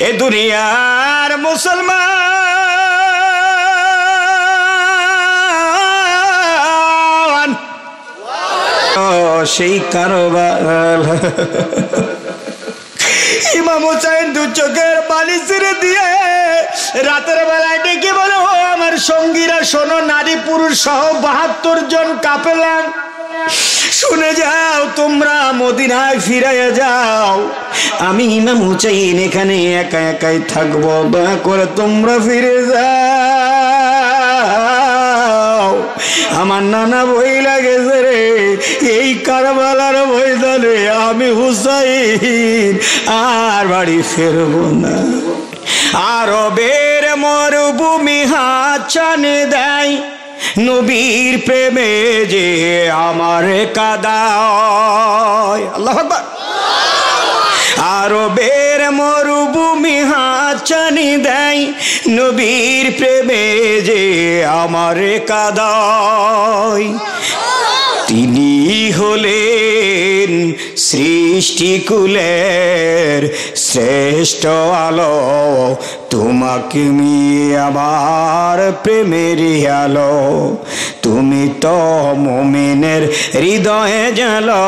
এ দুনিয়ার মুসলমান সেই কারবার ইমাম হুসাইন দু চোখের পানি ছেড়ে দিয়ে রাতের বেলায় ডেকে বলে, ও আমার সঙ্গীরা শোনো, নারী পুরুষ সহ 72 জন কাফেলা, শুনে যাও, তোমরা মদিনায় ফিরে যাও, আমি ইমাম হুসাইন এখানে একা একাই থাকবো, দয়া করে তোমরা ফিরে যাও। আমার নানা ভয় লাগেছে রে, এই কারবালার ময়দানে আমি হুসাইন আর বাড়ি ফেরবো না। আরবের মরুভূমি হাত ছানে দেয়, নবীর প্রেমে যে আমার কাদায়। আল্লাহু আকবার। আরবের মরুভূমি হাত ছানি দেয়, নবীর প্রেমে যে আমার কাদায়। তিনি হলেন সৃষ্টিকুলের শ্রেষ্ঠ আলো, তোমাকে নিয়ে আমার প্রেমের আলো, তুমি তো মুমিনের হৃদয়ে জ্বালো,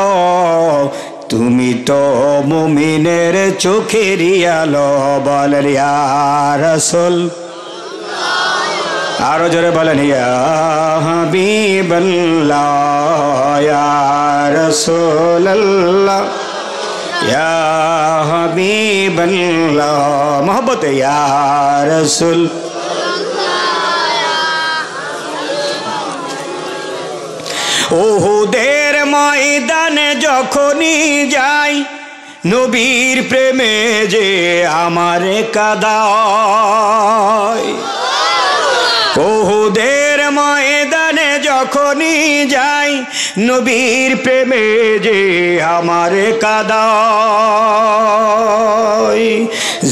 তুমি তো মুমিনের চোখের আলো। বলেন ইয়া রাসূল, আরো জোরে বলেন ইয়া হাবিবাল্লাহ, ইয়া রাসূলুল্লাহ, ইয়া হাবিবাল্লাহ, মোহব্বতে ইয়া রাসূল। উহুদের ময়দানে যখনই যাই, নবীর প্রেমে যে আমার কাদায়। উহুদের ময়দানে যখনই যাই, নবীর প্রেমে যে আমার কাদায়।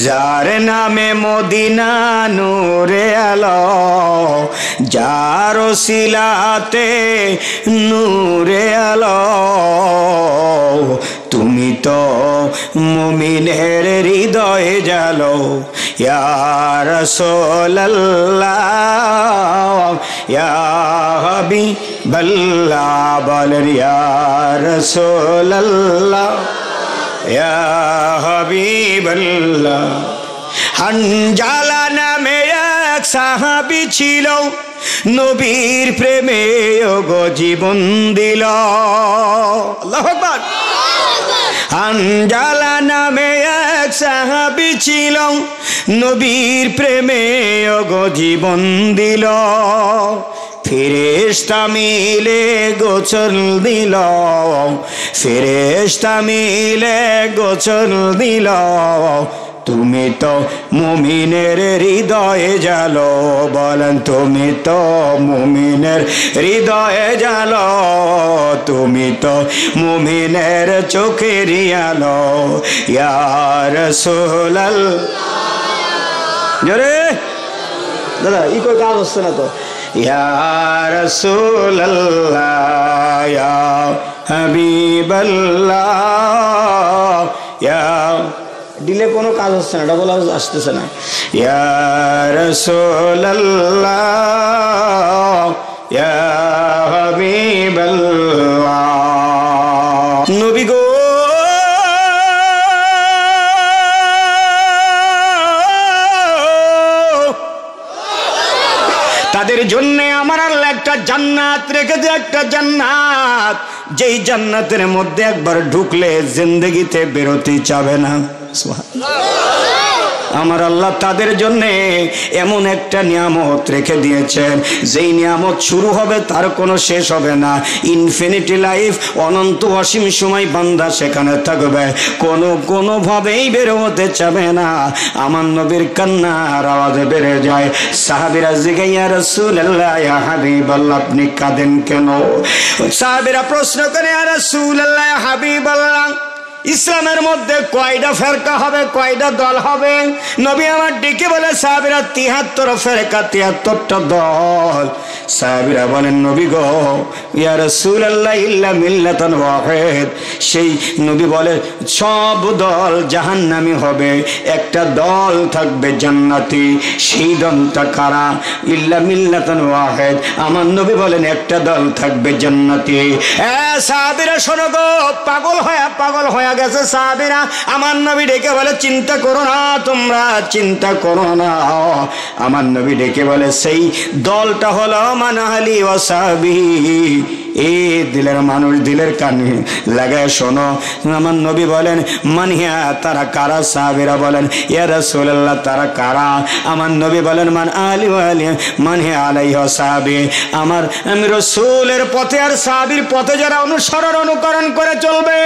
যার নামে মদিনা নূরে আলো, যার ওসিলাতে নূরে আলো, তুমি তো মুমিনের হৃদয়ে জ্বালো। ইয়া রাসূলুল্লাহ, ইয়া হাবিবাল্লাহ, বলেন ইয়া রাসূলুল্লাহ, ইয়া হাবিবাল্লাহ। হানজালা নামে এক সাহাবী ছিল, নবীর প্রেমে ওগো জীবন দিল। আল্লাহু আকবার। হানজালা নামে এক সাহাবী ছিল, নবীর প্রেমে ওগো জীবন দিল। ফেরেশতা মিলে গোসল দিল, ফেরেশতা মিলে গোসল দিল, তুমি তো মুমিনের হৃদয়ে জ্বালো। বলেন তুমি তো মুমিনের হৃদয়ে জ্বালো, তুমি তো মুমিনের চোখের আলো। ইয়া রাসূলুল্লাহ, জোরে দাদা ই কই কাজ হচ্ছে না তো। ইয়া রাসূলুল্লাহ, ইয়া হাবিবাল্লাহ, ইয়া দিলে কোনো কাজ হচ্ছে না, ডবল আওয়াজ আসতেছে না। ইয়া রাসূলুল্লাহ, ইয়া হাবিবাল্লাহ। নবী গো তাদের জন্য আমার আল্লাহ একটা জান্নাত রেখেছে, একটা জান্নাত, যেই জান্নাতের মধ্যে একবার ঢুকলে জিন্দেগিতে বেরোতে চাবে না। আমার আল্লাহ তাদের জন্য এমন একটা নিয়ামত রেখে দিয়েছেন, যেই নিয়ামত শুরু হবে তার কোনো শেষ হবে না। ইনফিনিটি লাইফ, অনন্ত অসীম সময় বান্দা সেখানে থাকবে, কোনোভাবেই বের হতে চাবে না। আমার নবীর কান্নার আওয়াজে বেড়ে যায়। সাহাবীরা জিজ্ঞাসা, ইয়া রাসূলুল্লাহ, ইয়া হাবিবাল্লাহ, আপনি কাঁদেন কেন? সাহাবীরা প্রশ্ন করে, ইয়া রাসূলুল্লাহ, ইয়া হাবিবাল্লাহ, ইসলামের মধ্যে কয়টা ফেরকা হবে, কয়টা দল হবে? নবী আমার ডেকে বলে সাহাবীরা 73 ফেরকা, 73টা দল। সাহাবীরা বলেন নবী গো, ইয়া রাসূলুল্লাহ ইল্লা মিল্লাতান ওয়াহিদ। সেই নবী বলে সব দল জাহান্নামী হবে, একটা দল থাকবে জান্নাতি। সেই দলটা কারা? ইল্লা মিল্লাতান ওয়াহিদ। আমার নবী বলেন একটা দল থাকবে জান্নাতি। সাহাবীরা শোনো গো, পাগল হয়ে গেছে সাহাবীরা। আমার নবী ডেকে বলে চিন্তা করো না, তোমরা চিন্তা করো না। আমার নবী ডেকে বলে সেই দলটা হলো মান আহলি ওয়া সাহাবী। এই দিলের মানুষ দিলের কানে লাগায় শোনো। আমার নবী বলেন মানহিয়া, তারা কারা? সাহাবীরা বলেন ইয়া রাসূলুল্লাহ তারা কারা? আমার নবী বলেন মান আহলি ওয়া আলি মানহিয়া আলাইহি ওয়া সাহাবী। আমি রাসূলের পথে আর সাহাবীর পথে যারা অনুকরণ করে চলবে,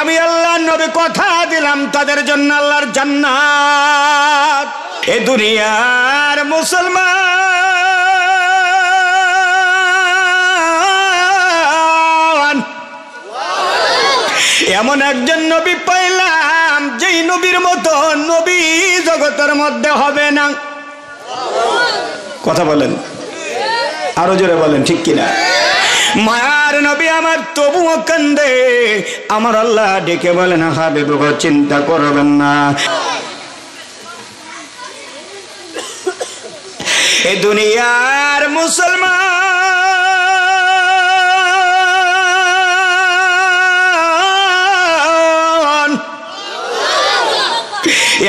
আমি আল্লাহর নবী কথা দিলাম তাদের জন্য আল্লাহর জান্নাত। এ দুনিয়ার মুসলমান এমন একজন নবী পাইলাম যেই নবীর মতো নবী জগতের মধ্যে হবে না। কথা বলেন, আরো জোরে বলেন, ঠিক কিনা? মায়ার নবী আমার তবুও কান্দে। আমার আল্লাহ ডেকে বলেন হাবিব গো চিন্তা করবেন না, এ দুনিয়ার মুসলমান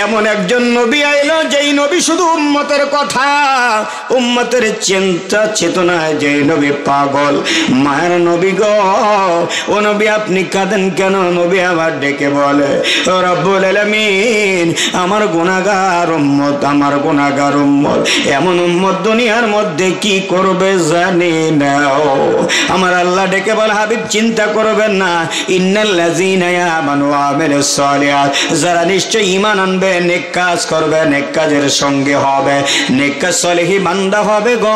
এমন একজন নবী আইলো যেই নবী শুধু উম্মতের কথা, উম্মতের চিন্তা চেতনায় যে নবী পাগল। মায়ের নবী গো, ও নবী আপনি কাঁদেন কেন? নবী আবার ডেকে বলে রব্বুল আলামিন আমার গুনাহগার উম্মত, আমার গুনাহগার উম্মত। এমন উম্মত দুনিয়ার মধ্যে কি করবে জানি না। আমার আল্লাহ ডেকে বলে হাবিব চিন্তা করবেন না, ইন্নাল্লাযীনা আমানু ওয়া আমিলুস সালিহাত, যারা নিশ্চয় ঈমান আনবে, নেক কাজ করবে, নেক কাজের সঙ্গে হবে, নেক কাজ সলিহি বান্দা হবে গো,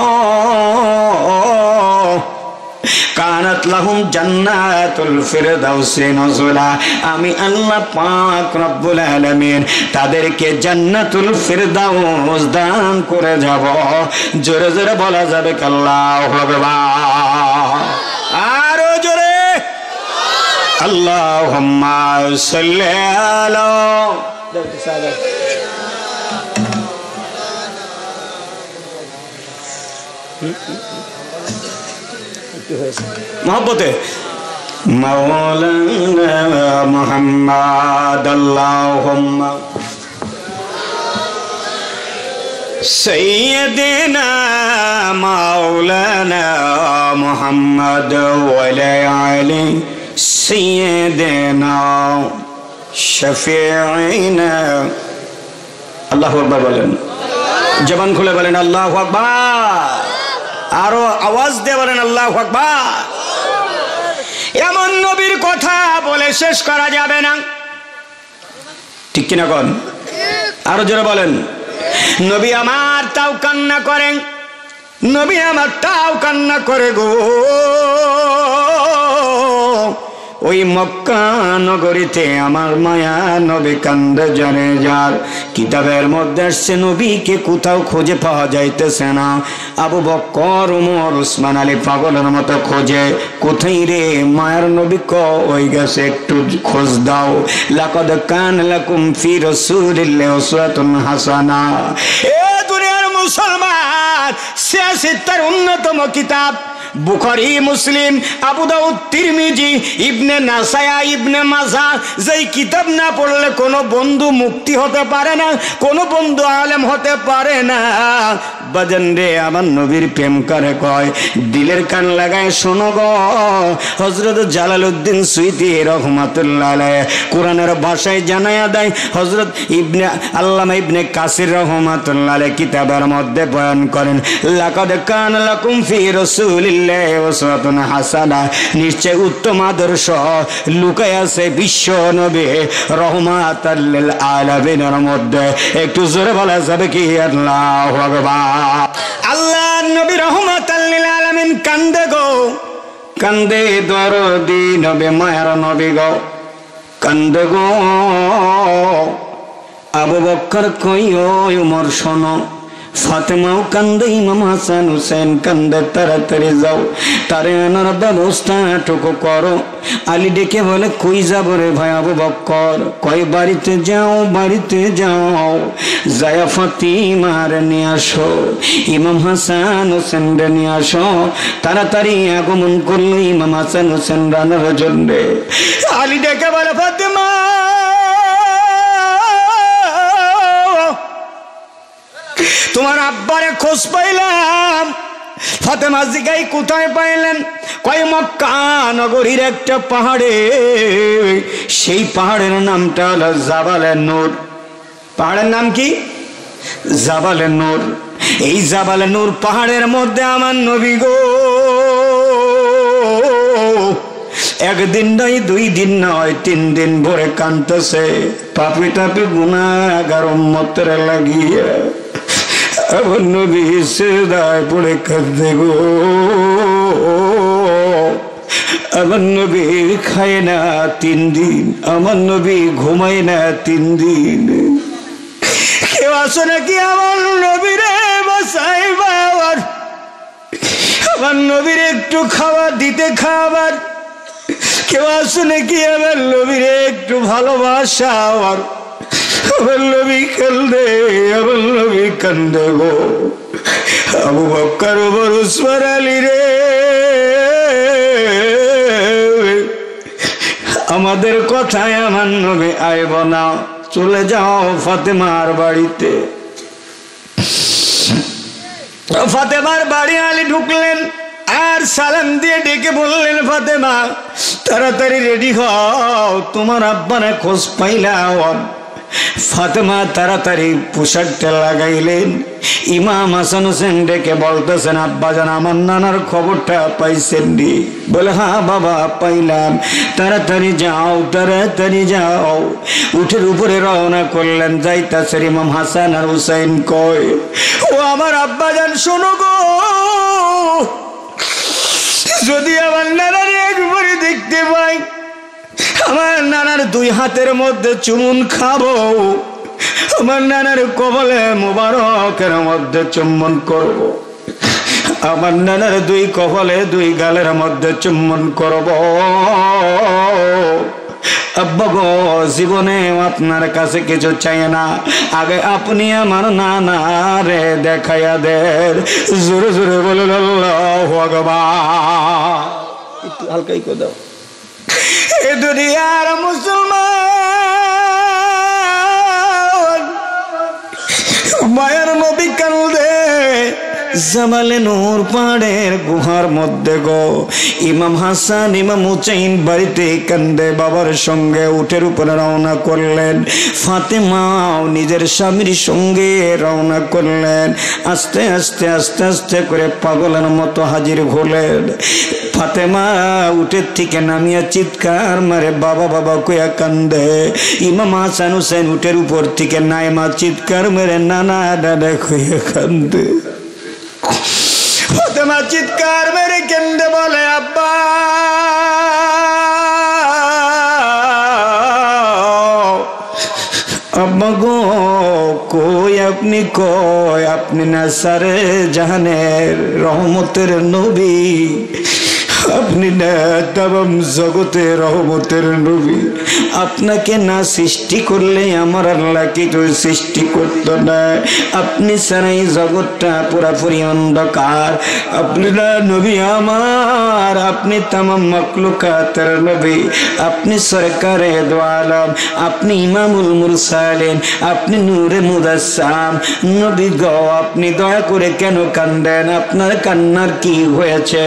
কানাত লাহুম জান্নাতুল ফিরদাউসি নুজুলা। আমি আল্লাহ পাক রব্বুল আলামিন তাদেরকে জান্নাতুল ফিরদাউস দান করে যাব। জোরে জোরে বলা যাবে আল্লাহু আকবার, আরো জোরে আল্লাহুম্মা সাল্লি আলা मोहब्बते मौलाना मुहम्मद अल्लाहुम्मा सय्यदना मौलाना मुहम्मद वले आले सय्यदना शफीईना। अल्लाहु अकबर बोलें, जबान खुले बोलें अल्लाहु अकबर, আরো আওয়াজ দিয়ে বলেন আল্লাহু আকবার। এমন নবীর কথা বলে শেষ করা যাবে না, ঠিক কিনা কোন? আরো জোরে বলেন। নবী আমার তাও কান্না করেন, নবী আমার তাও কান্না করে গো। ওই মক্কা নগরীতে আমার মায়া নবী কান্দে জানে। যার কিতাবের মধ্যে আসছে নবীকে কোথাও খুঁজে পাওয়া যাইতেছে না। আবু বকর, ওমর, উসমান আলী পাগলের মতো খোঁজে, কোথায় রে মায়ার নবী কই গেছে, একটু খোঁজ দাও। লাকাদ কানা লাকুম ফি রাসূলিল্লাহি উসওয়াতুন হাসানা। এ দুনিয়ার মুসলমান, সিয়াসতের অন্যতম কিতাব বুখারী, মুসলিম, আবু দাউদ, তিরমিজি, ইবনে নাসায়া, ইবনে মাজাহ, যেই কিতাব না পড়লে কোনো বন্ধু মুক্তি হতে পারে না, কোনো বন্ধু আলেম হতে পারে না। বাজান রে, আমার নবীর প্রেম করে কয়, দিলের কান লাগায় শোনো গো। হযরত জালালউদ্দিন সুয়ুতী রহমাতুল্লাহ আলাইহি কোরআনের ভাষায় জানায়া দেয়। হযরত ইবনে আল্লামা ইবনে কাসির রহমাতুল্লাহ আলাইহি কিতাবের মধ্যে বয়ান করেন, লাকাদ কানা লাকুম ফি রাসূলিল্লাহি উসওয়াতুন হাসানা, নিশ্চয় উত্তম আদর্শ লুকায় আছে বিশ্ব নবী রহমাতাল লিল আলামিনের মধ্যে। একটু জোরে বলা যাবে কি আল্লাহু আকবার। আল্লাহর নবী রহমাতাল লিল আলামিন কান্দে গো, কান্দে দরদি নবী, মায়ার নবী গো কান্দে গো। আবু বকর কই ও উমর শোনো, ফাতেমাও কান্দে, ইমাম হাসান হুসেন কান্দে, তাড়াতাড়ি যাও তারে আনার ব্যবস্থাটুকু করো। আলী ডেকে বলে কই যাব রে ভাই আবু বকর? কই বাড়িতে যাও, বাড়িতে যাও, যায়া ফাতিমার নিয়ে আসো, ইমাম হাসান হুসেন রে নিয়ে আসো। তাড়াতাড়ি আগমন করলো ইমাম হাসান হুসেন রানার জন্য। আলী ডেকে বলে ফাতেমা, তোমার আব্বারে খোঁজ পাইলাম। ফাতেমা জিগাই কোথায় পাইলেন? কয় মক্কা নগরীর একটা পাহাড়ে, সেই পাহাড়ের নামটা হলো জাবালে নূর। পাহাড়ের নাম কি? জাবালে নূর। এই জাবালে নূর পাহাড়ের মধ্যে আমার নবী গো একদিন নয়, 2 দিন নয়, 3 দিন ভরে কাঁদতেছে, পাপি টাপি গুনাহগার উম্মতের লাগিয়ে। আমার নবী সিজদায় পড়ে কাঁদে গো। আমার নবী খায় না 3 দিন, আমার নবী ঘুমায় না 3 দিন। কেউ আসো নাকি আমার নবীরে বাঁচাইবা? আমার নবীর একটু খাবার দিতে, খাবার। কেউ আসো নাকি আমার নবীরে একটু ভালোবাসা? আমার নবী কান্দে, আমার নবী কান্দে গো। আবু বকর, ওমর, উসমান, আলী রে, আমাদের কথায় আমার নবী আইব না, চলে যাও ফাতেমার বাড়িতে। ফাতেমার বাড়ি আলী ঢুকলেন আর সালাম দিয়ে ডেকে বললেন, ফাতেমা তাড়াতাড়ি রেডি হও, তোমার আব্বারে খোঁজ পাইলাম। ফাতেমা তাড়াতাড়ি পোশাকটা লাগাইলেন। ইমাম হাসান হোসেন ডেকে বলতেছেন, আব্বাজান আমার নানার খবরটা পাইছেন নি? বলে হ্যাঁ বাবা পাইলাম। তাড়াতাড়ি যাও, তাড়াতাড়ি যাও। উঠের উপরে রওনা করলেন, যাইতাছে ইমাম হাসান আর হুসাইন কয়, ও আমার আব্বাজান শোনো গো, যদি আমার নানার একবারে দেখতে পাই, আমার নানার 2 হাতের মধ্যে চুমুন খাবো, আমার নানার কবলে মুবারকের মধ্যে চুম্বন করব, আমার নানার 2 কবলে 2 গালের মধ্যে চুম্বন করব। আব্বা গো, জীবনে আপনার কাছে কিছু চাই না, আগে আপনি আমার নানারে দেখাইয়া দেন। জোরে জোরে বলে আল্লাহু আকবার। একটু হালকাই করে দাও। এ দুনিয়ার মুসলমান মায়ের নবী কান্দে জাবালে নূর পাহাড়ের গুহার মধ্যে গো। ইমাম হাসান, ইমাম হুসাইন বাড়িতে কান্দে বাবার সঙ্গে উঠের উপরে রওনা করলেন। ফাতেমাও নিজের স্বামীর সঙ্গে রওনা করলেন। আস্তে আস্তে আস্তে আস্তে করে পাগলের মতো হাজির হলেন। ফাতেমা উঠের থেকে নামিয়া চিৎকার মারে বাবা বাবা কইয়া কান্দে। ইমাম হাসান হুসেন উঠের উপর থেকে নাইমা চিৎকার মেরে নানা দাদা কইয়া কান্দে। ফাতেমা চিৎকার মেরে কেন্দে বলে, আব্বা আব্বা গো, কই আপনি? কই আপনি না সারে জাহানের রহমতের নবী, আপনি না তামাম জগতের রহমতের নবী। আপনাকে না সৃষ্টি করলে আমার আল্লাহ কিছু সৃষ্টি করত না। আপনি ছাড়াই জগৎটা পুরাপুরি অন্ধকার। আপনি না নবী আমার, আপনি তামাম মাখলুকাতের নবী, আপনি সরকারে দো আলম, আপনি ইমামুল মুরসালিন, আপনি নূরে মুদাসসাম। নবী গো, আপনি দয়া করে কেন কান্দেন? আপনার কান্নার কি হয়েছে?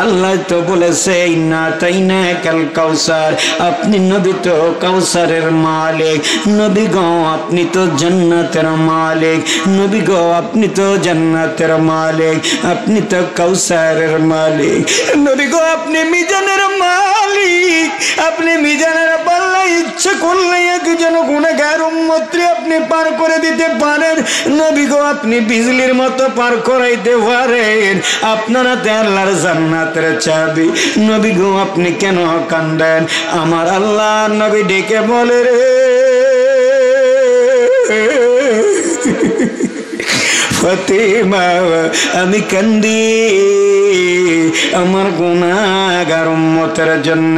আল্লাহ তো বলেছে ইন্না তাইনাকাল কাউসার, আপনি নবী তো কাউসারের মালিক। নবী গো, আপনি তো জান্নাতের মালিক। নবী গো, আপনি তো জান্নাতের মালিক, আপনি তো কাউসারের মালিক। নবী গো, আপনি মিজানের মালিক, আপনি মিজানের পাল্লা ইচ্ছে করলে একজন গুনাহগার উম্মতকে আপনি পার করে দিতে পারেন। নবী গো আপনি বিজলির মতো পার করাইতে পারেন, আপনার হাতে আল্লাহর জান্নাতের চাবি। নবী গো আপনি কেন কান্দেন? আমার আল্লাহ নবী ডেকে বলে রে ফাতিমা, আমি কান্দি আমার গুনাহগার উম্মতের জন্য।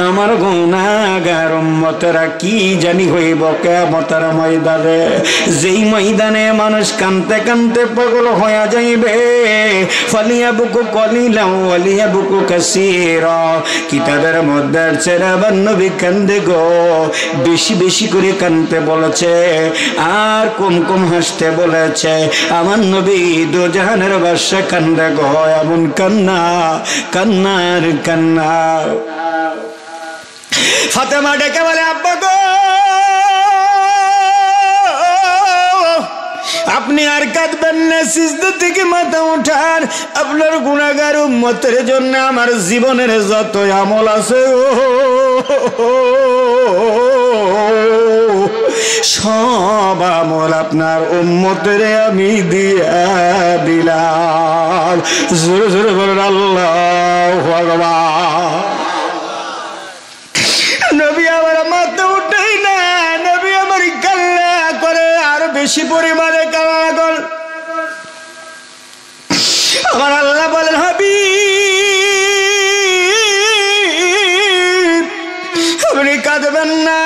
আমার গুনাহগার উম্মতেরা কি জানি হইব কিয়ামতের ময়দানে, যেই ময়দানে মানুষ কানতে কানতে পাগল হয়ে যাইবে। ফালিয়াবুকু কলিলাও ওয়ালিয়াবুকু কাসীরা, কিতাবের মধ্যে চেরাবার নবী কান্দে গো, বেশি বেশি করে কানতে বলেছে আর কম কম হাসতে বলেছে। আমার নবী দুজাহানের বাদশা কান্দে গো, এমন কান্না, কান্নার কান্না। ফাতেমা ডেকে বলে আব্বা গো আপনি আর কাঁদবেন না, সিজদা থেকে মাথা উঠান। আপনার গুনাহগার উম্মতের জন্য আমার জীবনের যত আমল আছে সব আমল আপনার উম্মতের আমি দিয়া দিলাম। জোরে জোরে বলেন আল্লাহু আকবার। নবী আমার মাথা উঠাই না, নবী আমার কান্না করে, আর বেশি পরিমাণে কান্না করে। আমার আল্লাহ বলেন হাবিব আপনি কাঁদবেন না,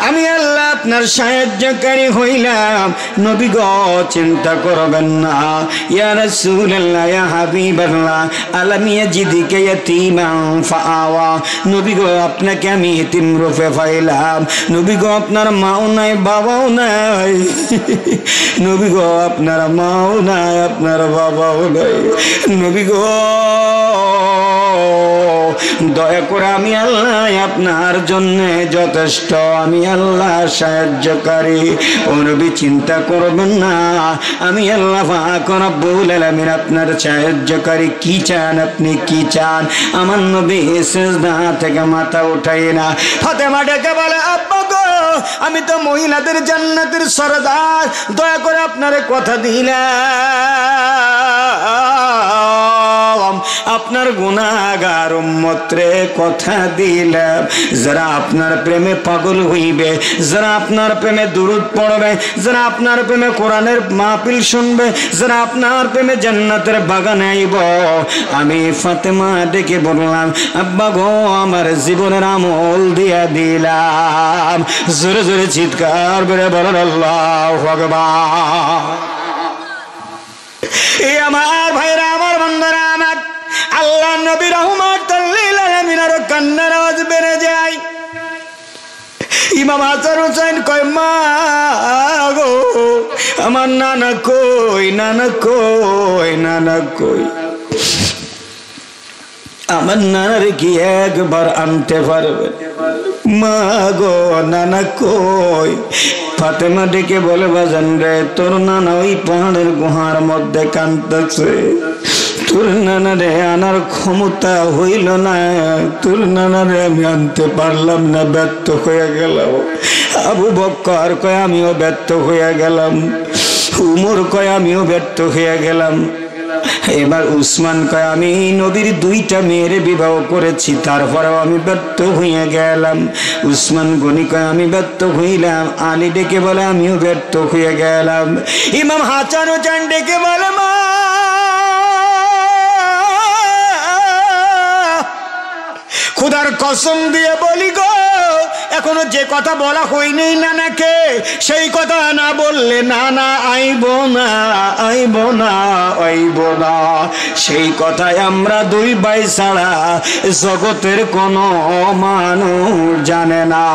আমি আল্লাহ আপনার সাহায্যকারী হইলাম। নবী গো চিন্তা করবেন না। ইয়া রাসূলুল্লাহ ইয়া হাবিবাল্লাহ আলাম ইয়াজিদিকা ইয়াতীমান ফাআওয়া, নবী গো আপনাকে আমি ইতিম রূপে পাইলাম। নবী গো আপনার মাও নাই বাবাও নাই, নবী গো আপনার মাও নাই আপনার বাবাও নাই। নবী গো দয়া করে আমি আল্লাহ আপনার জন্য যথেষ্ট, আমি আল্লাহ সাহায্যকারী। ও নবী চিন্তা করবেন না, আমি আল্লাহ পাক রব্বুল আলামিন আপনার সাহায্যকারী। কি চান আপনি, কি চান? আমার নবী সিজদা থেকে মাথা উঠাই না। ফাতেমা ডেকে বলে আব্বা গো আমি তো মহিলাদের জান্নাতের সরদার, দয়া করে আপনারে কথা দিলাম, আপনার গুনাহগার উম্মতরে কথা দিলাম, যারা আপনার প্রেমে পাগল হইবে, যারা আপনার প্রেমে দুরূদ পড়বে, যারা আপনার প্রেমে কোরআনের মাহফিল শুনবে, যারা আপনার প্রেমে জান্নাতের বাগানে আইব, আমি ফাতেমা ডেকে বললাম আব্বা গো আমার জীবনের আমল দিয়া দিলাম। জোরে জোরে চিৎকার করে বলেন আল্লাহু আকবার। এই আমার ভাইরা, আমার বন্ধুরা, আমার আল্লাহ নবী রাহমাতুল লিল আলামিন আর কান্নার আওয়াজ বেড়ে যায়। ইমাম হাসান হোসেন কয় মা গো আমার নানা কই, নানা কই, নানা কই? আমার নানার কি একবার আনতে পারবে? মা গো নানা কই? ফাতেমা ডেকে বলে বাজান রে তোর নানা ওই পাহাড়ের গুহার মধ্যে কাঁদতেছে, তোর নানা রে আনার ক্ষমতা হইল না, তোর নানা রে আমি আনতে পারলাম না, ব্যর্থ হয়ে গেলাম। আবু বকর কয় আমিও ব্যর্থ হয়ে গেলাম, উমর কয় আমিও ব্যর্থ হয়ে গেলাম। এবার উসমান কয় আমি নবীর দুইটা মেয়ের বিবাহ করেছি, তারপরেও আমি ব্যর্থ হয়ে গেলাম। উসমান গনি কয় আমি ব্যর্থ হইলাম। আলী ডেকে বলে আমিও ব্যর্থ হয়ে গেলাম। ইমাম হাসান হোসেন ডেকে বলে মা খুদার কসম দিয়ে বলি গো এখনো যে কথা বলা হয়নি নানাকে, সেই কথা না বললে নানা আইব না, আইব না, আইব না। সেই কথাই আমরা দুই ভাই ছাড়া জগতের কোনো মানুষ জানে না।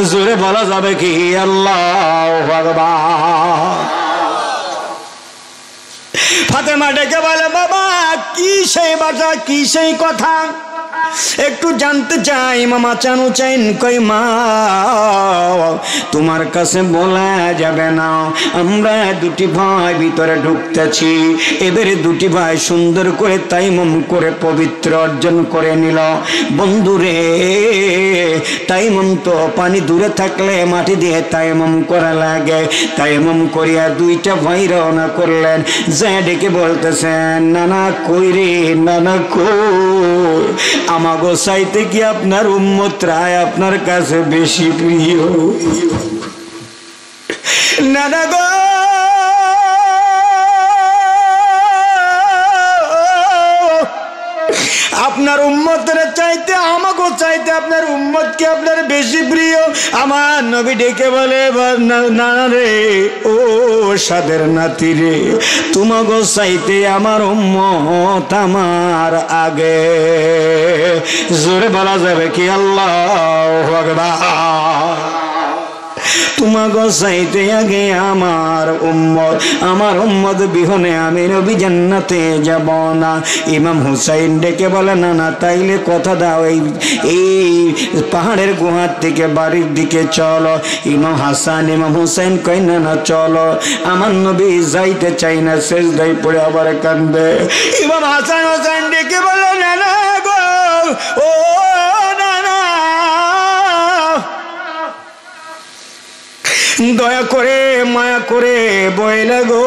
জোরে বলা যাবে কি আল্লাহু আকবার। ফাতেমা ডেকে বলে বাবা কি সেই বাজা, কি সেই কথা? একটু জানতে চাই। ইমাম হাসান হুসাইন কই মা তোমার কাছে বলা যাবে না, আমরা দুটি ভাই ভিতরে ঢুকতেছি। এবারে দুটি ভাই সুন্দর করে তাইমুম করে পবিত্র অর্জন করে নিল। বন্ধুরে তাইমুম তো পানি দূরে থাকলে মাটি দিয়ে তাইমুম করা লাগে। তাইমুম করিয়া দুইটা ভাই রওনা করলেন। যা ডেকে বলতেছেন নানা কই রে, নানা কই, আমাগো চাইতে কি আপনার উম্মতরা আপনার কাছে বেশি প্রিয়? নানা গো আপনার উম্মতের চাইতে আমাকে চাইতে আপনার উম্মত কি আপনার বেশি প্রিয়? আমার নবী ডেকে বলে না রে ও সাদের নাতি রে, তোমাকে চাইতে আমার উম্মত আমার আগে। জোরে বলা যাবে কি আল্লাহু আকবার। তোমাকে চাইতে আগে আমার উম্মত বিহনে আমি নবী জান্নাতে যাব না। ইমাম হুসাইন ডেকে বলে না না তাইলে কথা দাও, এই পাহাড়ের গুহার থেকে বাড়ির দিকে চলো। ইমাম হাসান ইমাম হুসাইন কই না না চলো, আমার নবী যাইতে চাই না, সেজদায় পড়ে আবার কাঁদবে। ইমাম হাসান হুসাইন ডেকে বলে না না গো ও না না, দয়া করে মায়া করে বইলা গো,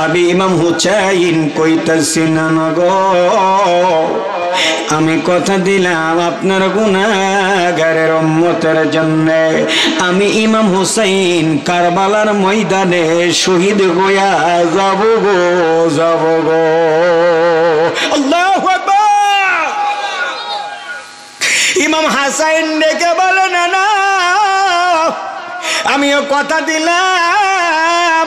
আমি ইমাম হুসাইন কইতাছি না গো, আমি কথা দিলাম আপনার গুনাহগারের উম্মতের জন্য আমি ইমাম হুসাইন কারবালার ময়দানে শহীদ হইয়া যাব গো, যাব গো। আল্লাহু আকবার। ইমাম হাসাইন ডেকে বলে না না আমিও কথা দিলাম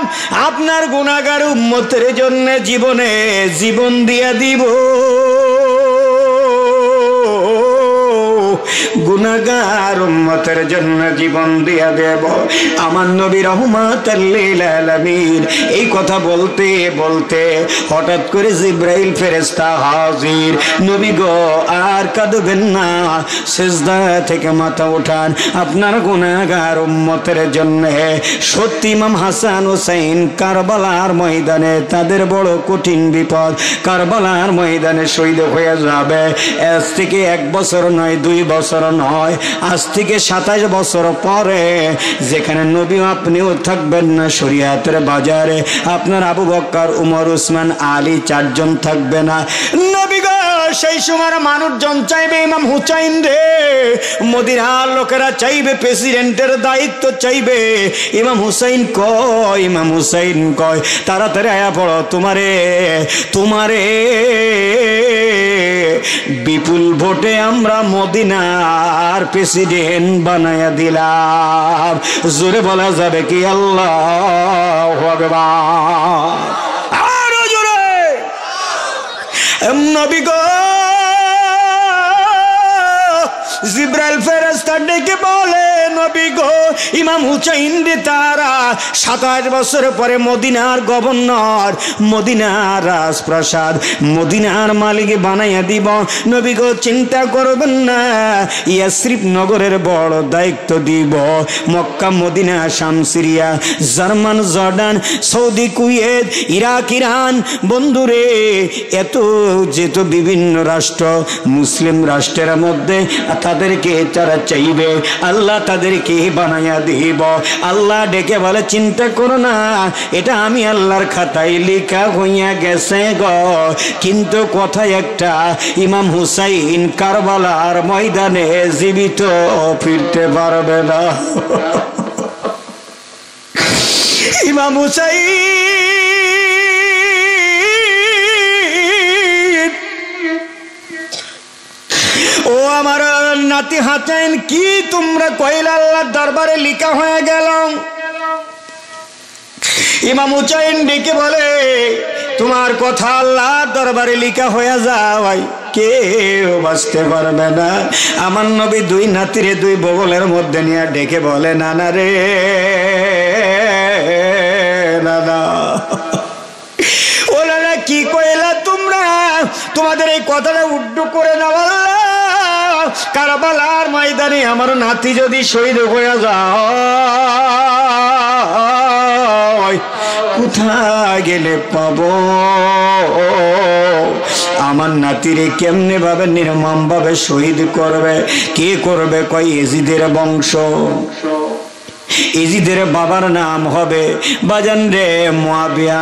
আপনার গুনাহগার উম্মতের জন্য জীবন দিয়া দিব, গুনাহগার উম্মতের জন্য জীবন দিয়া দেব। আমার নবী রহমাতুল লিল আলামিন এই কথা বলতে বলতে হঠাৎ করে জিবরাইল ফেরেশতা হাজির। নবী গো আর কাঁদবেন না, সিজদা থেকে মাথা উঠান আপনার গুনাহগার উম্মতের জন্য। সত্যি ইমাম হাসান হুসাইন কারবালার ময়দানে তাদের বড় কঠিন বিপদ, কারবালার ময়দানে শহীদ হয়ে যাবে। আজ থেকে 1 বছর নয় 2 বছর নয়, আজ থেকে 27 বছর পরে যেখানে নবী আপনিও থাকবেন না শরীয়তের বাজারে, আপনার আবু বকর উমর উসমান আলী 4 জন থাকবে না। নবী গো সেই সময় মানুষজন চাইবে ইমাম হুসাইন রে, মদিনার লোকেরা চাইবে প্রেসিডেন্টের দায়িত্ব চাইবে। ইমাম হুসাইন কয়, ইমাম হুসাইন কয় তাড়াতাড়ি আয়া পড়ো, তোমারে বিপুল ভোটে আমরা মদিনার প্রেসিডেন্ট বানায়া দিলাম। জোরে বলা যাবে কি আল্লাহু আকবার। আরো জোরে। নবী গো জিবরাইল ফেরেশতা ডেকে বলে নবী গো ইমাম হুসাইন রে তারা 27 বছর পরে মদিনার গভর্নর, মদিনার রাজপ্রাসাদ, মদিনার মালিক বানাইয়া দিব। নবী গো চিন্তা করবেন না, ইয়াসরিব নগরের বড় দায়িত্ব দিব। মক্কা মদিনা শাম Syria German Jordan Saudi Kuwait Iraq Iran বন্ধুরে এত যেহেতু বিভিন্ন রাষ্ট্র মুসলিম রাষ্ট্রের মধ্যে তাদেরকে যারা চাইবে আল্লাহ তাদেরকে বানাইয়া দিব। আল্লাহ ডেকে বলে চিন্তা করো না, এটা আমি আল্লাহর খাতায় লেখা হইয়া গেছে গো। কিন্তু কথা একটা, ইমাম হুসাইন কারবালার ময়দানে জীবিত ফিরতে পারবে না। ইমাম হুসাইন ও আমার নাতি হাসাইন কি তোমরা কইলা আল্লাহর দরবারে লেখা হয়ে গেল। ইমাম হুসাইন ডেকে বলে তোমার কথা আল্লাহর দরবারে লেখা হয়ে যায়, কেউ বাঁচতে পারবে না। আমার নবী 2 নাতিরে 2 বগলের মধ্যে নিয়ে ডেকে বলে নানা রে নানা, ও নানা কি কইলা তোমরা? তোমাদের এই কথাটা উড্ডু করে নাও আল্লাহ, কারবালার ময়দানে আমার নাতি যদি শহীদ হয়ে যায় কোথায় গেলে পাবো? আমার নাতিরে কেমনে ভাবে নির্মম ভাবে শহীদ করবে? কে করবে? কয় ইজিদের বংশ। ইজিদের বাবার নাম হবে বাজান রে মুয়াবিয়া,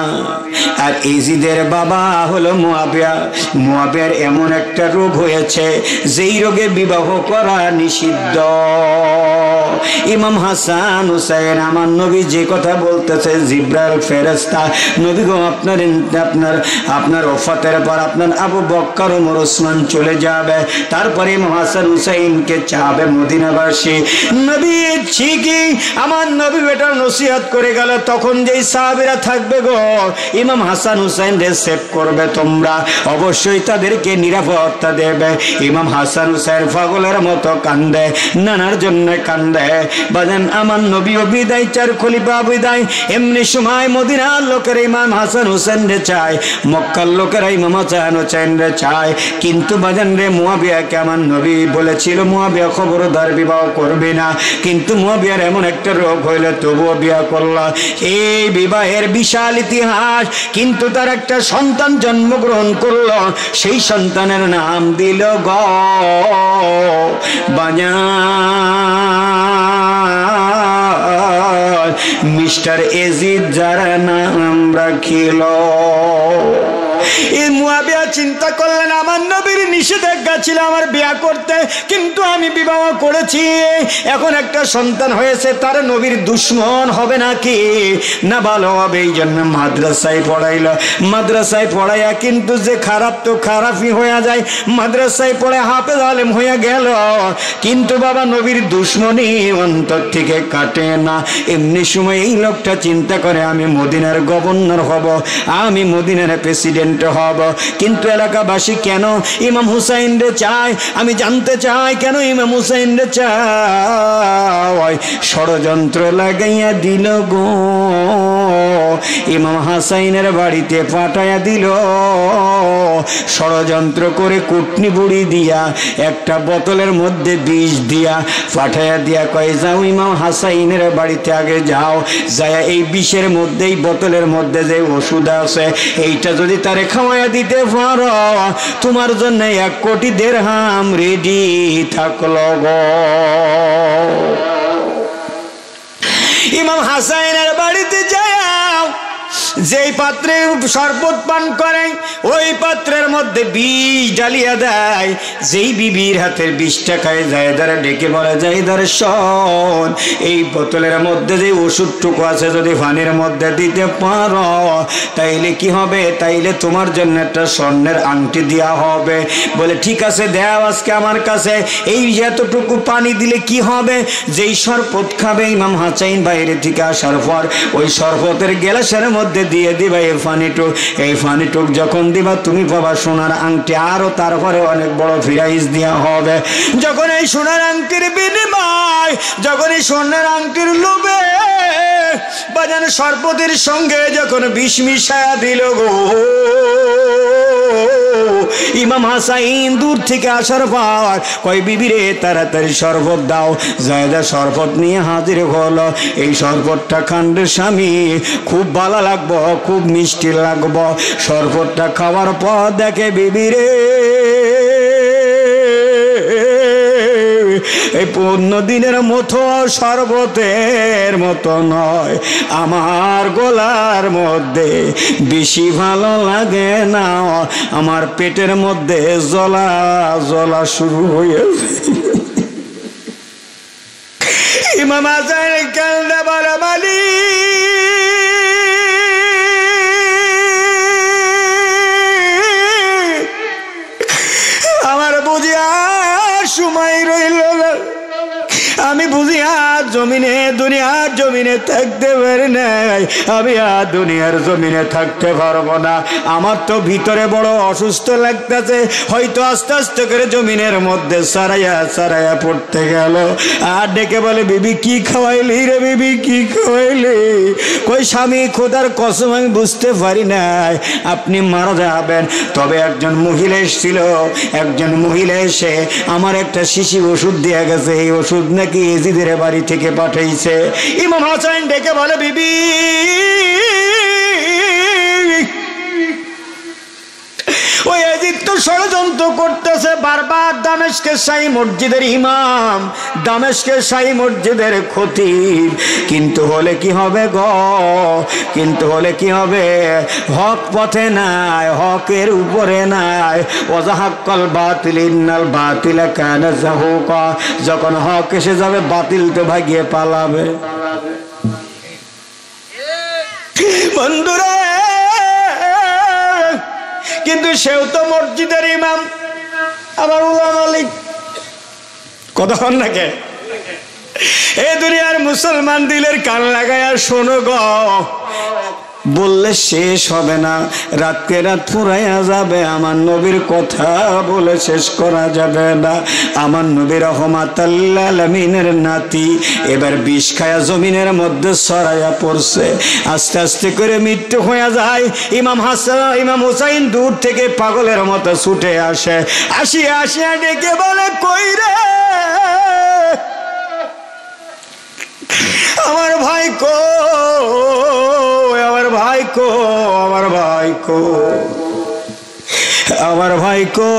আর ইজিদের বাবা হলো মুয়াবিয়া। মুয়াবিয়ার এমন একটা রোগ হয়েছে যেই রোগে বিবাহ করা নিষিদ্ধ। ইমাম হাসান হুসাইন আমার নবী যে কথা বলতেছে, জিব্রাইল ফেরেশতা নবী গো আপনার আপনার আপনার ওফাতের পর আপনার আবু বকর ওমর ওসমান চলে যাবে, তারপরে ইমাম হাসান হুসাইনকে চাবে মদিনাবাসী। নবী ঠিকই আমার নবী বেটার নসিহত করে গেল, তখন যেই সাহাবীরা থাকবে গো ইমাম হাসান হুসাইন রে সেভ করবে তোমরা, অবশ্যই তাদেরকে নিরাপত্তা দেবে। ইমাম হাসান হুসাইন পাগলের মতো কান্দে, নানার জন্য কান্দে। বাজান আমার নবীও বিদায়, চার খলিফা বিদায়। এমনি সময় মদিনার লোকেরা ইমাম হাসান হুসাইন রে চায়, মক্কার লোকেরা ইমাম হাসান হুসাইন রে চায়। কিন্তু বাজান রে মুয়াবিয়াকে আমার নবী বলেছিল মুয়াবিয়া খবরদার বিবাহ করবে না, কিন্তু মুয়াবিয়ার এমন একটা রোগ হইলে তবুও বিয়া করলা। এই বিবাহের বিশাল ইতিহাস, কিন্তু তার একটা সন্তান জন্মগ্রহণ করল, সেই সন্তানের নাম দিল গ বাজার মিস্টার এজিদ, যার নাম রাখিল। এই মুয়াবিয়া চিন্তা করলেন আমার নবীর নিষেধাজ্ঞা ছিল আমার বিয়া করতে, কিন্তু আমি বিবাহ করেছি, এখন একটা সন্তান হয়েছে, তার নবীর দুশ্মন হবে নাকি? না ভালো হবে। এই জন্য মাদ্রাসায় পড়াইল। মাদ্রাসায় পড়াইয়া কিন্তু যে খারাপ তো খারাপই হয়ে যায়, মাদ্রাসায় পড়ে হাফেজ আলেম হয়ে গেল, কিন্তু বাবা নবীর দুশ্মনী অন্তর থেকে কাটে না। এমনি সময় এই লোকটা চিন্তা করে আমি মদিনার গভর্নর হব, আমি মদিনার প্রেসিডেন্ট হব। কিন্তু এলাকাবাসী কেন ইমাম হুসাইন রে চায়? আমি জানতে চাই কেন ইমাম হুসাইন রে চায়? ষড়যন্ত্র লাগাইয়া দিল গো, ইমাম হুসাইনের বাড়িতে পাঠাইয়া দিল। ষড়যন্ত্র করে কুটনি বুড়ি দিয়া একটা বোতলের মধ্যে বিষ দিয়া পাঠাইয়া দিয়া কয় যাও ইমাম হুসাইনের বাড়িতে আগে যাও, যায়া এই বিষের মধ্যে এই বোতলের মধ্যে যে ওষুধ আছে এইটা যদি তারে খাওয়াইয়া দিতে পারো তোমার জন্য 1 কোটি দিরহাম রেডি থাকলো গো। ইমাম হুসাইনের বাড়িতে যাও, যেই পাত্রে শরবত পান করে ওই পাত্রের মধ্যে বিষ ঢালিয়া দেয়। যেই বিবির হাতের বিষটা খায় জায়দারে ডেকে বলে জায়দারে শোন, এই বোতলের মধ্যে যে ওষুধটুকু আছে যদি পানির মধ্যে দিতে পারো তাইলে কি হবে? তাইলে তোমার জন্য একটা স্বর্ণের আংটি দেওয়া হবে। বলে ঠিক আছে দেও আজকে আমার কাছে। এই এতটুকু পানি দিলে কি হবে? যেই শরবত খাবে ইমাম হুসাইন বাইরে থেকে আসার পর ওই শরবতের গ্লাসের মধ্যে দিয়ে দিবা এই পানিটুক। এই পানিটুক যখন দিবা তুমি পাবা সোনার আংটি, আরো তারপরে অনেক বড় প্রাইজ দেওয়া হবে। যখন এই সোনার আংটির বিনিময়, যখন এই সোনার আংটির লোভে বাজান শরবতের সঙ্গে যখন বিষ মিশায়া দিল গো, ইমাম হুসাইন দূর থেকে আসার পর কয় বিবিরে তাড়াতাড়ি শরবত দাও। জায়দা শরবত নিয়ে হাজির হলো। এই শরবতটা খান্ডের স্বামী খুব ভালো লাগবো, খুব মিষ্টি লাগবো। শরবতটা খাওয়ার পর দেখে বিবিরে এই 15 দিনের মতো শরবতের মতো নয়, আমার গলার মধ্যে বেশি ভালো লাগে না, আমার পেটের মধ্যে জ্বলা জ্বলা শুরু হয়েছে। ইমাম হুসাইন কান্দে বলে আমার বুঝি আর সময় রইল না, আমি বুঝি আর জমিনে, দুনিয়ার জমিনে থাকতে পারি নাই, আমি আর দুনিয়ার জমিনে থাকতে পারবো না। আমার তো ভিতরে বড় অসুস্থ লাগতেছে, হয়তো আস্তে আস্তে করে জমিনের মধ্যে সারাইয়া সারাইয়া পড়তে গেল। আর ডেকে বলে, বিবি কি খাওয়াইলি রে, বিবি কি খাওয়াইলি? কই স্বামী, খোদার কসম আমি বুঝতে পারি নাই, আপনি মারা যাবেন। তবে একজন মহিলা এসেছিল, একজন মহিলা এসে আমার একটা শিশি ওষুধ দিয়ে গেছে, এই ওষুধ নাকি এজিদের বাড়ি থেকে পাঠাইছে। ইমাম হাসান ডেকে বলে, বিবি ওই এজিদ তো ষড়যন্ত্র করতেছে বারবার। দামেস্কের শাহী মসজিদের ইমাম, দামেস্কের শাহী মসজিদের খতিব, কিন্তু হলে কি হবে গো, কিন্তু হলে কি হবে? হক পথে নাই, হকের উপরে নাই। ওয়াজাহাক্কাল বাতিল ইন্নাল বাতিলা কানা যাহুকা, যখন হক এসে যাবে বাতিল তো ভাগিয়ে পালাবে। বন্ধুরা, কিন্তু সেও তো মসজিদের ইমাম, আবার উলামা মালিক। কতক্ষণ নাকি এই দুনিয়ার মুসলমান দিলের কান লাগায়া শোনো গো, বললে শেষ হবে না, রাতকে রাত ফুরাইয়া যাবে। আমার নবীর কথা বলে শেষ করা যাবে না। আমার নবী রহমাতুল লিল আলামিনের নাতি এবার বিষ খায়া জমিনের মধ্যে ছড়াইয়া পড়ছে। আস্তে আস্তে করে মৃত্যু হয়ে যায়। ইমাম হাসান, ইমাম হুসাইন দূর থেকে পাগলের মতো ছুটে আসে, আসিয়া আসিয়া ডেকে বলে, কই রে আমার ভাই কো, আমার ভাই কো, আমার ভাই কো, আমার ভাই কো।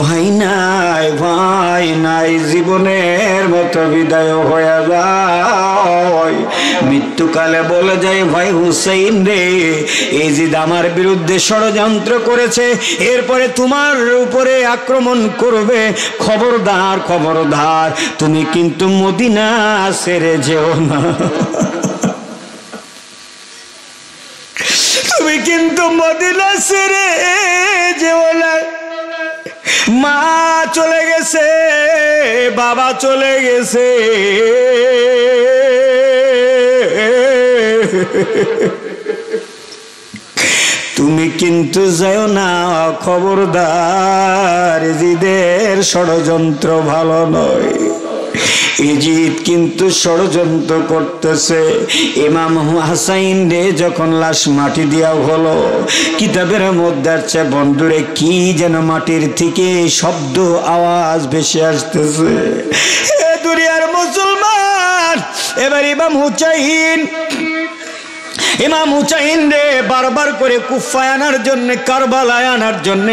ভাই নাই, ভাই নাই, জীবনের মতো বিদায় হয়ে যায়। মৃত্যুকালে বলে যায়, ভাই হুসাইন রে, এজিদ আমার বিরুদ্ধে ষড়যন্ত্র করেছে, এরপরে তোমার উপরে আক্রমণ করবে। খবরদার, খবরদার, তুমি কিন্তু মদিনা ছেড়ে যেও না, তুমি কিন্তু মদিনা ছেড়ে যেও না। মা চলে গেছে, বাবা চলে গেছে, তুমি কিন্তু যাও না, খবরদার, এজিদের ষড়যন্ত্র ভালো নয়। এজিদ কিন্তু ষড়যন্ত্র করতেছে। ইমাম হাসাইন রে যখন লাশ মাটি দেওয়া হলো, কিতাবের মধ্যে আছে বন্ধুরে কি যেন মাটির থেকে শব্দ আওয়াজ ভেসে আসতেছে। এ দুনিয়ার মুসলমান, এবার ইমাম হুসাইন, ইমাম হুসাইন রে বারবার করে কুফায় আনার জন্য, কারবালায় আনার জন্য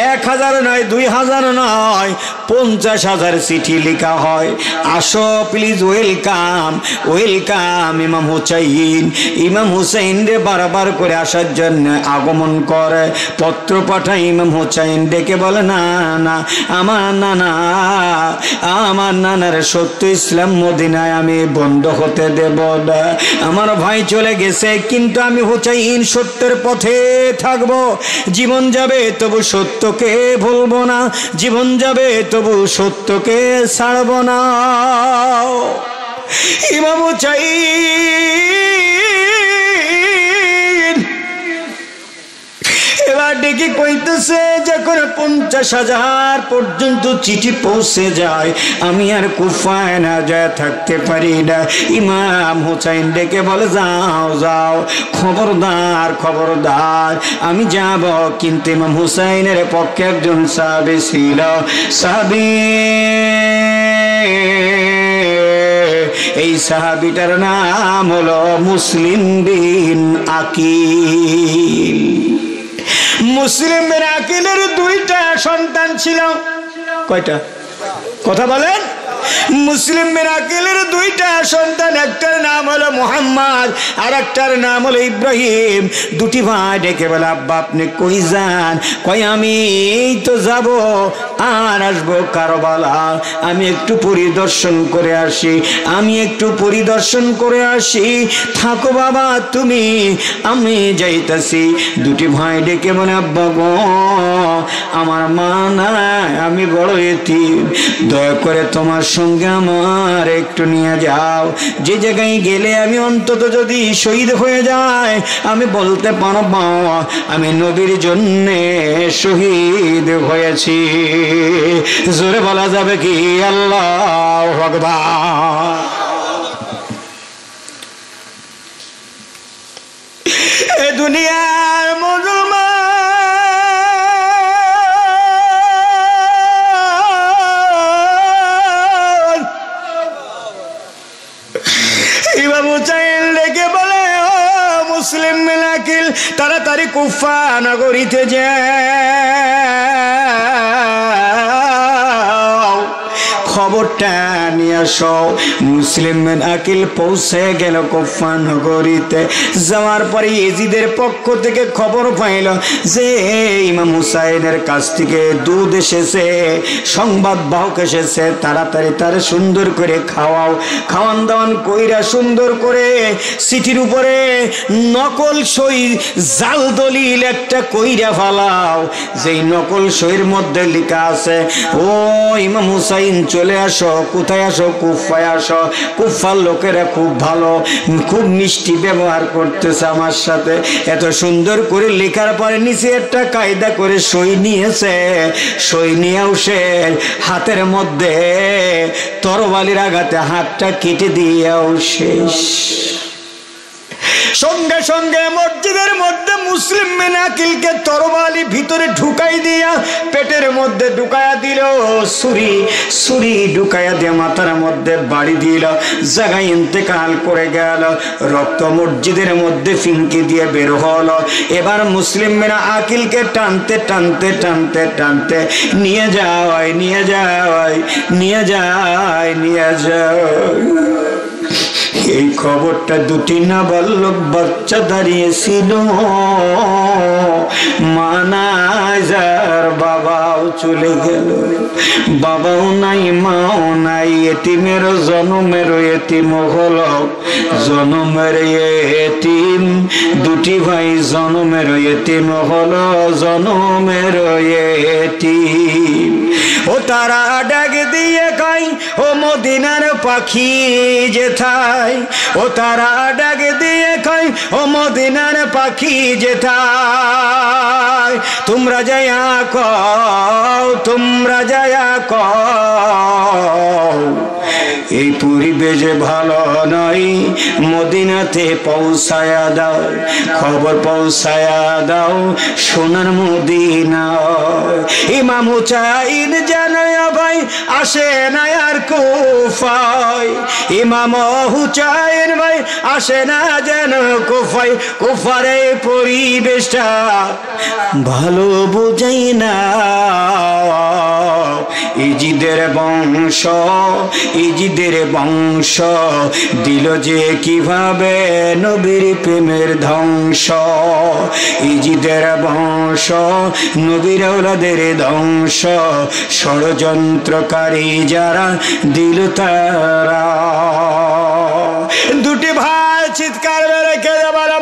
1000 নয়, 2000 নয়, 50,000 চিঠি লেখা হয়। আসো প্লিজ, ওয়েলকাম, ওয়েলকাম ইমাম হুসাইন। ইমাম হুসাইন রে বারবার করে আসার জন্য আগমন করে, পত্র পাঠায়। ইমাম হুসাইন ডেকে বলে, না না, আমার নানা, আমার নানার সত্য ইসলাম মদিনায় আমি বন্ধ হতে দেব না। আমার ভাই চলে গেছে, কিন্তু আমি হুসাইন সত্যের পথে থাকবো। জীবন যাবে তবু সত্যকে ভুলবো না, জীবন যাবে তবু সত্যকে ছাড়বো না। ইমাম হুসাইন এবার ডেকে কইতেছে, যখন 50,000 পর্যন্ত চিঠি পৌঁছে যায়, আমি আর কুফায় না যায় থাকতে পারি না। ইমাম হুসাইন ডেকে বলে, যাও যাও, খবরদার, খবরদার, আমি যাব। কিন্তু ইমাম হুসাইনের পক্ষে একজন সাহাবী ছিল, সাহাবী, এই সাহাবীটার নাম হলো মুসলিম বিন আকিল। মুসলিম বিন আকিলের 2টা সন্তান ছিল। কয়টা? কথা বলেন। মুসলিম বিন আকিলের দুইটা সন্তান, একটার নাম হলো মুহাম্মদ আর একটার নাম হলো ইব্রাহিম। দুটি ভাই ডেকে বলে, আব্বা আপনি কই যান? কই আমি এই তো যাব আর আসবো কারবালা, আমি একটু পরিদর্শন করে আসি, আমি একটু পরিদর্শন করে আসি। থাকো বাবা তুমি, আমি যাইতাছি। দুটি ভাই ডেকে বলে, আব্বা গো আমার মা নাই, আমি বড় এতিম, দয়া করে তোমার সঙ্গে আমার একটু নিয়ে যাও। যে জায়গায় গেলে আমি অন্তত যদি শহীদ হয়ে যায় আমি বলতে পারবো আমি নবীর জন্যে শহীদ হয়েছি। জোরে বলা যাবে কি আল্লাহু আকবার। এ দুনিয়ার মুসলমান ইমাম হুসাইন লেগে বলে, ও মুসলিম বিন আকিল তাড়াতাড়ি কুফা নগরীতে যাও, খবরটা নিয়ে আসো। মুসলিম বিন আকিল পৌঁছে গেল কুফা নগরীতে। যাওয়ার পরে ইয়েজিদের পক্ষ থেকে খবর পাইল যে ইমাম হুসাইনের কাছ থেকে দুধ এসেছে, সংবাদ বাহক এসেছে, তাড়াতাড়ি তার সুন্দর করে খাওয়াও। খাওয়ান দাওয়ান কইরা সুন্দর করে চিঠির উপরে নকল সই জাল দলিল একটা কইরা ফালাও, যেই নকল সইয়ের মধ্যে লেখা আছে, ও ইমাম হুসাইন চলে আসো। কোথায় আসো? কুফায় আসো। কুফার লোকেরা খুব ভালো, খুব মিষ্টি ব্যবহার করতেছে আমার সাথে। এত সুন্দর করে লেখার পরে নিচে একটা কায়দা করে সই নিয়েছে। সই নিয়েও সে হাতের মধ্যে তরবারির আঘাতে হাতটা কেটে দিয়েও শেষ। সঙ্গে সঙ্গে মসজিদের মধ্যে মুসলিম বিন আকিলকে তরবারি ভিতরে ঢুকাই দিয়া পেটের মধ্যে ঢুকায়া দিল, ছুরি ঢুকায়া দিয়ে মাথার মধ্যে বাড়ি দিল, জায়গায় ইন্তেকাল করে গেল। রক্ত মসজিদের মধ্যে ফিনকি দিয়ে বের হলো। এবার মুসলিম বিন আকিলকে টানতে টানতে টানতে টানতে নিয়ে যায়। এই খবরটা দুটি নাবালক বাচ্চা দাঁড়িয়েছিল। মা নাই, যার বাবাও চলে গেল, বাবাও নাই মাও নাই, এতিমের জনমের এতিম হলো, জনমের এতিম। দুটি ভাই জনমের এতিম হলো, জনমের এতিম। ও তারা ডাক দিয়ে কয়, ও মদিনার পাখি যেথায়, ও তারা ডাক দিয়ে কয়, ও মদিনার পাখি যেথায়, তোমরা যায়া কও, তোমরা যায়া কও এই পরিবেশ ভালো নয়, মদিনাতে পৌঁছায়া দাও, খবর পৌঁছায়া দাও সোনার মদিনা। ইমাম হুসাইন জানায়া ভাই আসে না আর কুফায়, ইমাম হুসাইন ভাই আসে না যেন কুফায়। কুফার এই পরিবেশটা ভালো বোঝাই না। ইজিদের বংশ দিল যে কিভাবে নবীর প্রেমের ধ্বংস। ইজিদের বংশ নবীর ওলাদের ধ্বংস, ষড়যন্ত্রকারী যারা দিল তারা। দুটি ভাই চিৎকার মেরে কেঁদে বলে,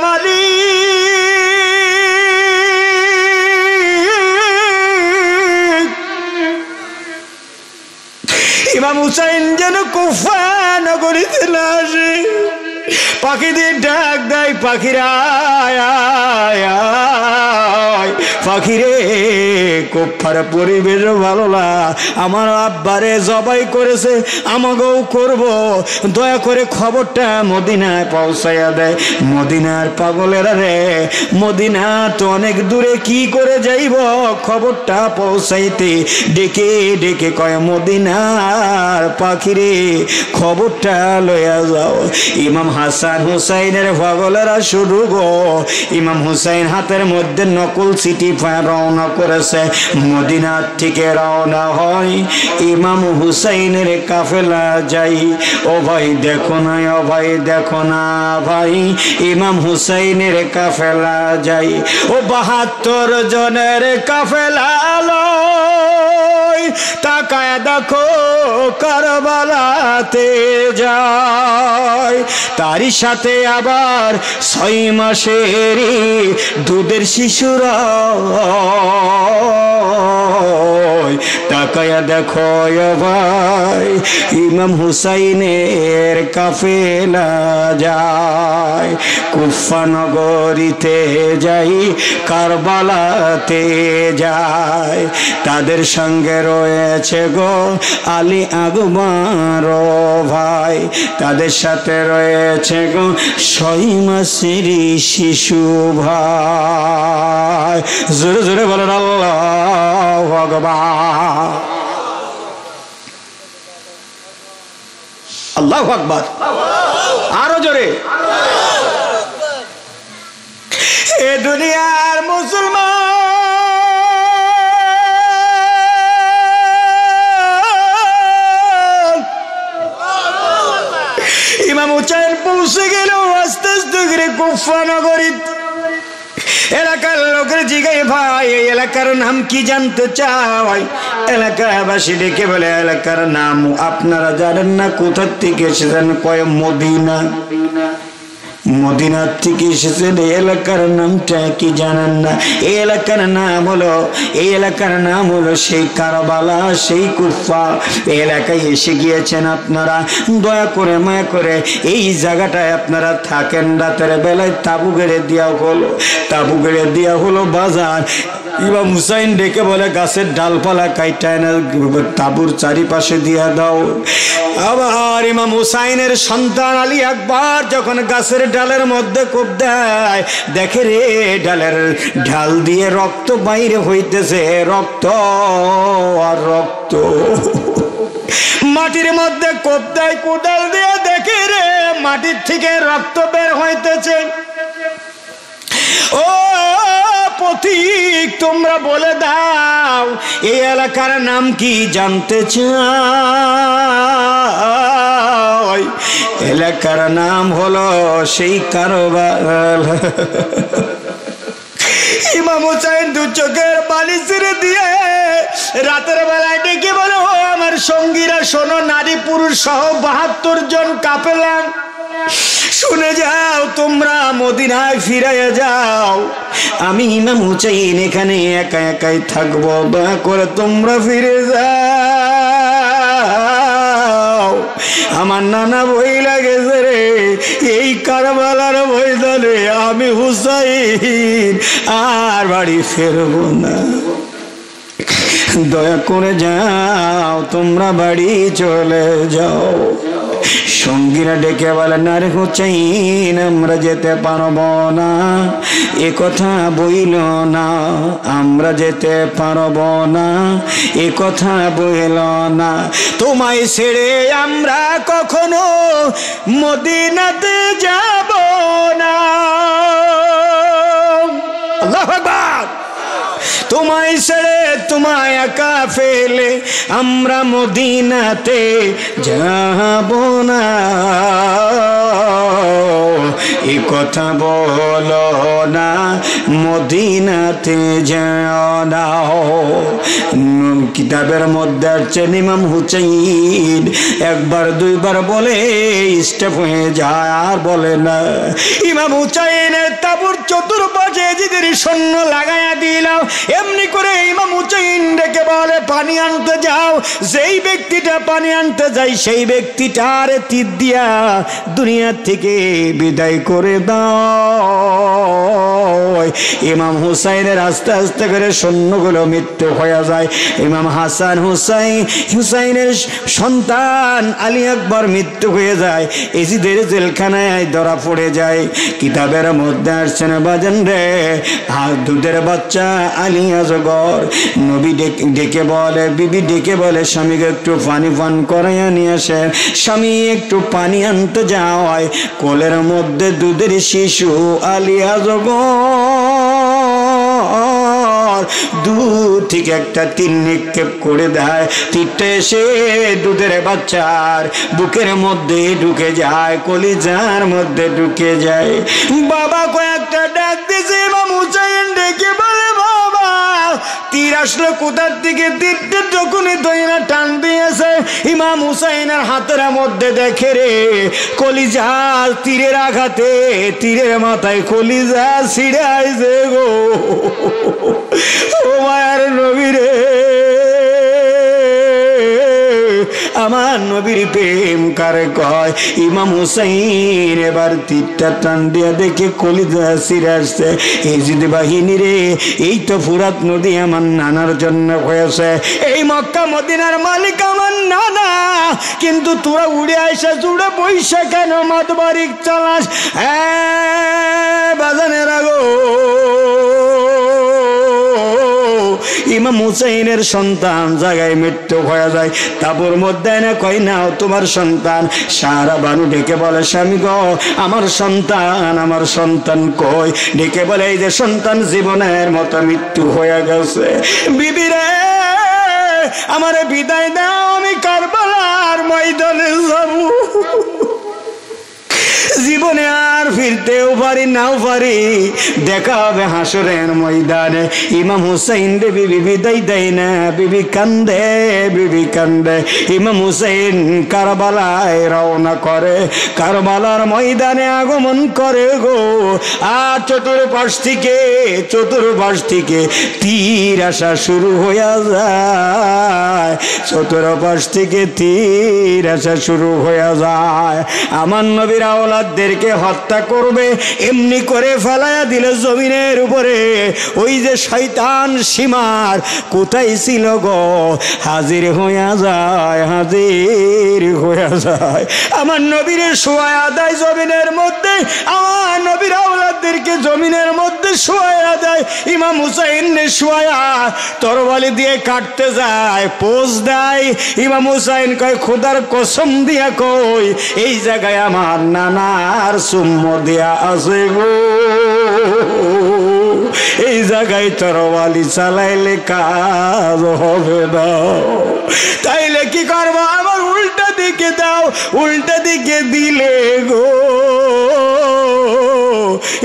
ইমাম হুসাইন যেন কুফা নগরীতে না আসে। পাখিদের ডাক দেয়, পাখিরা পাখিরে কুফার পরিবেশ ভালো না, আমার আব্বারে জবাই করেছে, আমাকেও করব, দয়া করে খবরটা মদিনায় পৌঁছাইয়া দেয়। মদিনার পাগলেরা রে, মদিনা তো অনেক দূরে, কি করে যাইব খবরটা পৌঁছাইতে? ডেকে ডেকে কয়, মদিনার পাখিরে খবরটা লইয়া যাও। ইমাম হাসান হুসাইনের পাগলেরা শুরু গো। ইমাম হুসাইন হাতের মধ্যে নকল চিঠি মুজদালিফায় রওনা করেছে। মদিনার থেকে রওনা হয় ইমাম হুসাইনের কাফেলা যাই। ও ভাই দেখো না, ও ভাই দেখো না ভাই, ইমাম হুসাইনের কাফেলা যাই। ও ৭২ জনের কাফেলা লয়, তাকায় দেখো কারবালাতে যায়। তারই সাথে আবার ৬ মাসেরই দুধের শিশুরা, তাকায়া দেখো ভাই ইমাম হুসাইনের কাফেলা যায়। কুফা নগরীতে যাই, কারবালাতে যায়। তাদের সঙ্গে রয়েছে গো আলী আকবর ভাই, তাদের সাথে রয়েছে গো ৬ মাসের শিশু ভাই। জোরে জোরে বলেন আল্লাহু আকবার, আল্লাহু আকবার, আরো জোরে। এ দুনিয়ার মুসলমান ইমাম হুসাইন পৌঁছে গেল আস্তে আস্তে করে কুফা নগরী। এলাকার লোকের জিগাই ভাই এই এলাকার নাম কি জানতে চাই? এলাকাবাসী ডেকে বলে এলাকার নাম আপনারা জানেন না? কোথা থেকে এসেছেন? কয় মদিনা। মদিনার থেকে এসেছেন, এই এলাকার নামটা কি জানেন না? এই এলাকার নাম হলো সেই কারবালা, সেই কুফা। এই এলাকায় এসে গিয়েছেন আপনারা, দয়া করে মায়া করে এই জায়গাটায় আপনারা থাকেন। রাতের বেলায় তাবু গেড়ে দেওয়া হলো বাজার। ইমাম হুসাইন ডেকে বলে গাছের ডালপালা কাইটায় না তাবুর চারিপাশে দিয়া দাও। আবার ইমাম হুসাইনের সন্তান আলী আকবর যখন গাছের ডালের মধ্যে কোপ দেয়, দেখে রে ডালের ঢাল দিয়ে রক্ত বাইরে হইতেছে, রক্ত আর রক্ত। মাটির মধ্যে কোপ দেয় কোদাল দিয়ে, দেখে রে মাটির থেকে রক্ত বের হইতেছে। ও পথিক, তোমরা বলে দাও এই এলাকার নাম কি জানতে চাই? এলাকার নাম হলো সেই কারবালা। ইমাম হুসাইন দু চোখের পানি ছেড়ে দিয়ে রাতের বেলায় ডেকে বলে, ও আমার সঙ্গীরা শোনো, নারী পুরুষ সহ ৭২ জন কাফেলা, শুনে যাও, তোমরা মদিনায় ফিরে যাও। আমি ইমাম হুসাইন এখানে একা একাই থাকবো, দয়া করে তোমরা ফিরে যাও। আমার নানা ভয় লাগেছে রে, এই কারবালার ময়দানে আমি হুসাইন আর বাড়ি ফেরবো না। দয়া করে যাও, তোমরা বাড়ি চলে যাও। সঙ্গীরা ডেকে বলে, না রে হুসাইন, আমরা যেতে পারবো না, এ কথা বইল না। আমরা যেতে পারবো না, এ কথা বইল না। তোমায় ছেড়ে আমরা কখনো মদিনাতে যাব না। আল্লাহু আকবার। তোমায় ছেড়ে তোমায় একা ফেলে আমরা মদিনাতে যাব না। এই কথা বলো না, মদিনাতে যাও না। কিতাবের মধ্যে আছেন ইমাম হুসাইন একবার দুইবার বলে স্টেপ হয়ে যায়, আর বলে না। ইমাম হুসাইনের তাবুর চতুর্পাশে এজিদের সৈন্য লাগাইয়া দিলাম। এমনি করে ইমাম হুসাইন ডেকে বলে, পানি আনতে যাও। যেই ব্যক্তিটা পানি আনতে যায় সেই ব্যক্তিটার তীর দিয়া দুনিয়া থেকে বিদায় করে দাও। ইমাম হুসাইনের আস্তে আস্তে করে সৈন্যগুলো মৃত্যু হয়ে যায়। ইমাম হাসান হুসাইনের সন্তান আলী আকবর মৃত্যু হয়ে যায়, এজিদের জেলখানায় ধরা পড়ে যায়। কিতাবের মধ্যে আসছেন বাজান রে, দুধের বাচ্চা আলী আজগর নবী ডেকে বলে, বিবি ডেকে বলে, স্বামীকে একটু পানি পান করাইয়া নিয়ে আসে। স্বামী একটু পানি আনতে যাওয়ায় কোলের মধ্যে দুধের শিশু আলী আজগর দূর থেকে একটা তীর নিক্ষেপ করে দেয়। তীরটা এসে দুধের বাচ্চার বুকের মধ্যে ঢুকে যায়, কলিজার মধ্যে ঢুকে যায়। বাবা কয়েকটা ডাক দিয়েছে, ইমাম হুসাইন ডেকে বলে, বাবা তীর আসলো কোথার থেকে? তীরটা যখনই দইরা টান দিয়েছে, ইমাম হুসাইনের হাতের মধ্যে দেখে রে কলিজা তীরের আঘাতে তীরের মাথায় কলিজা ছিঁড়ে আইছে গো। ও মায়ার নবী রে, আমার নবীর প্রেম কারে কয়? ইমাম হুসাইন এবার তীরটা টান দিয়া দেখে কলিজা ছিঁড়ে আসছে। এই যদি বাহিনী রে, এই তো ফুরাত নদী আমার নানার জন্য হয়েছে, এই মক্কা মদিনার মালিক আমার নানা, কিন্তু তোরা উড়ে আইসা জুড়ে পয়সা কেন মাতবারিক চালাস? বাজানের আগো ইমাম হুসাইনের সন্তান জায়গায় মৃত্যু হয়ে যায়। তারপর মধ্যে না কই না তোমার সন্তান। সারা বানু ডেকে বলে, স্বামী গো আমার সন্তান, আমার সন্তান কই? ডেকে বলে, এই যে সন্তান জীবনের মতো মৃত্যু হয়ে গেছে। বিবি রে আমারে বিদায় দাও, আমি কারবালার ময়দানে যাব। জীবনে আর ফিরতেও পারি নাও পারি, দেখা হবে হাসরের ময়দানে। ইমাম হুসাইন রে বিবি বিদায় দেয় না, বিবি কান্দে, বিবি কান্দে। ইমাম হুসাইন কারবালায় রওনা করে, কারবালার ময়দানে আগমন করে গো। আর চতুর্পাশ থেকে তীর আসা শুরু হয়ে যায়, চতুর্পাশ থেকে তীর আসা শুরু হয়ে যায়। আমার নবীর আওলাদদেরকে হত্যা করবে এমনি করে ফেলায়া দিলে জমিনের উপরে। ওই যে শয়তান সীমার কোথায় ছিল গো, হাজির হইয়া যায়, হাজির হইয়া যায়। আমার নবীর শোয়া দেয় জমিনের মধ্যে, আমার নবীর আওলাদদেরকে জমিনের মধ্যে শোয়া দেয়। ইমাম হুসাইন শোয়া তরবারি দিয়ে কাটতে যায়, পোজ দেয়। ইমাম হুসাইন কয়, খোদার কসম দিয়া কই এই জায়গায় আমার নানার চুম্মো দেয়া আছে গো, এই জায়গায় তরবারি চালাইলে কাজ হবে না। তাইলে কি করবো? আমার উল্টা দিকে দাও, উল্টা দিকে দিলে গো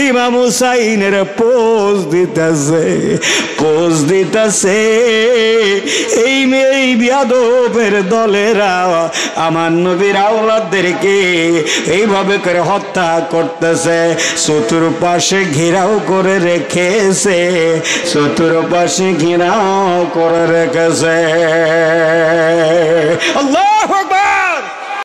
ইমাম হুসাইনের পোজ দিতেছে, পোজ দিতেছে। এই বিয়াদবের দলেরা আমার নবীর আওলাদদেরকে এইভাবে করে হত্যা করতেছে। চতুর্পাশে ঘেরাও করে রেখেছে, চতুর্পাশে ঘেরাও করে রেখেছে। আল্লাহ